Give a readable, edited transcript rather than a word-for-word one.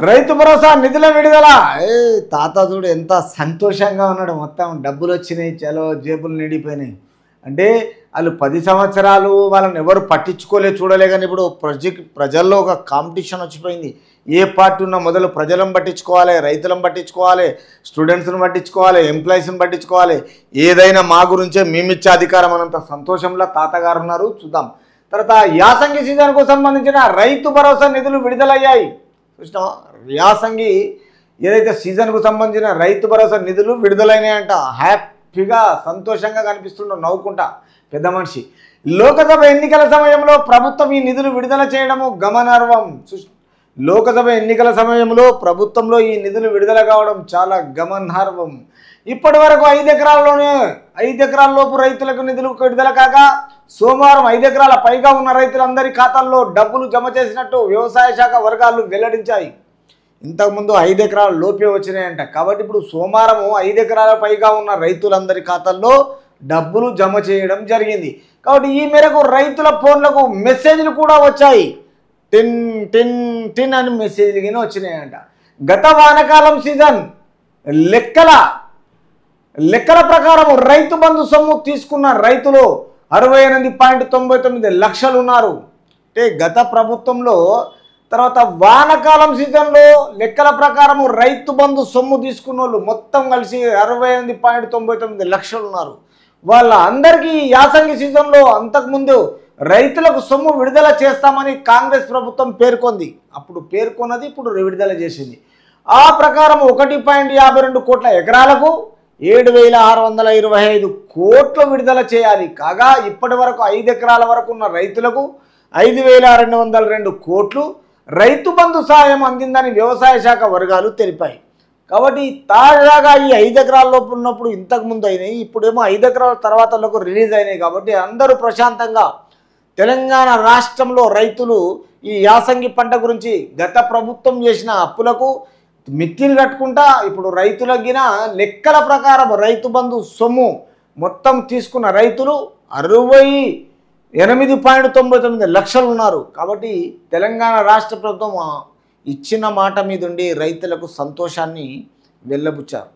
రైతు భరోసా నిధుల విడుదల. తాత చూడు ఎంత సంతోషంగా ఉన్నాడు. మొత్తం డబ్బులు వచ్చినాయి, చలో జేబులు నిండిపోయినాయి. అంటే వాళ్ళు 10 సంవత్సరాలు వాళ్ళని ఎవరు పట్టించుకోలే, చూడలే. కానీ ఇప్పుడు ప్రజల్లో ఒక కాంపిటీషన్ వచ్చిపోయింది. ఏ పార్టీ ఉన్నా మొదలు ప్రజలను పట్టించుకోవాలి, రైతులను పట్టించుకోవాలి, స్టూడెంట్స్ని పట్టించుకోవాలి, ఎంప్లాయీస్ని పట్టించుకోవాలి. ఏదైనా మా గురించే మేమిచ్చే అధికారం అన్నంత సంతోషంలో తాతగారు ఉన్నారు. చూద్దాం. తర్వాత యాసంగి సీజన్కు సంబంధించిన రైతు భరోసా నిధులు విడుదలయ్యాయి. చూసినా, యాసంగి ఏదైతే సీజన్కు సంబంధించిన రైతు భరోసా నిధులు విడుదలైనాయంట. హ్యాపీగా సంతోషంగా కనిపిస్తుండో నవ్వుకుంటా పెద్ద మనిషి. లోకసభ ఎన్నికల సమయంలో ప్రభుత్వం ఈ నిధులు విడుదల చేయడము గమనార్హం. లోకసభ ఎన్నికల సమయంలో ప్రభుత్వంలో ఈ నిధులు విడుదల కావడం చాలా గమనార్హం. ఇప్పటి వరకు 5 ఎకరాల లోపు రైతులకు నిధులు విడుదల కాగా సోమవారం 5 ఎకరాల పైగా ఉన్న రైతులందరి ఖాతాల్లో డబ్బులు జమ చేసినట్టు వ్యవసాయ శాఖ వర్గాలు వెల్లడించాయి. ఇంతకుముందు 5 ఎకరాల లోపే వచ్చినాయంట. కాబట్టి ఇప్పుడు సోమవారం 5 ఎకరాల పైగా ఉన్న రైతులందరి ఖాతాల్లో డబ్బులు జమ చేయడం జరిగింది. కాబట్టి ఈ మేరకు రైతుల ఫోన్లకు మెసేజ్లు కూడా వచ్చాయి. టిన్ టిన్ టిన్ అని మెసేజ్లు కింద వచ్చినాయంట. గత వానాకాలం సీజన్ లెక్కల ప్రకారం రైతు బంధు సొమ్ము తీసుకున్న రైతులు 68.99 లక్షలు ఉన్నారు. అంటే గత ప్రభుత్వంలో తర్వాత వానాకాలం సీజన్లో లెక్కల ప్రకారం రైతు బంధు సొమ్ము తీసుకున్న వాళ్ళు మొత్తం కలిసి 68.99 లక్షలు ఉన్నారు. వాళ్ళ అందరికీ యాసంగి సీజన్లో అంతకుముందు రైతులకు సొమ్ము విడుదల చేస్తామని కాంగ్రెస్ ప్రభుత్వం పేర్కొంది. అప్పుడు పేర్కొన్నది ఇప్పుడు విడుదల చేసింది. ఆ ప్రకారం 1.52 కోట్ల ఎకరాలకు 7,625 కోట్లు విడుదల చేయాలి. కాగా ఇప్పటి వరకు 5 ఎకరాల వరకు ఉన్న రైతులకు 5,202 కోట్లు రైతు బంధు సాయం అందిందని వ్యవసాయ శాఖ వర్గాలు తెలిపాయి. కాబట్టి తాజాగా ఈ 5 ఎకరాల లోపు ఉన్నప్పుడు ఇంతకుముందు అయినాయి, ఇప్పుడేమో 5 ఎకరాల తర్వాతలకు రిలీజ్ అయినాయి. కాబట్టి అందరూ ప్రశాంతంగా తెలంగాణ రాష్ట్రంలో రైతులు ఈ యాసంగి పంట గురించి గత ప్రభుత్వం చేసిన అప్పులకు మిత్తిలు కట్టుకుంటా ఇప్పుడు రైతులగిన లెక్కల ప్రకారం రైతు బంధు సొమ్ము మొత్తం తీసుకున్న రైతులు 68.99 లక్షలు ఉన్నారు. కాబట్టి తెలంగాణ రాష్ట్ర ప్రభుత్వం ఇచ్చిన మాట మీద ఉండి రైతులకు సంతోషాన్ని వెల్లబుచ్చారు.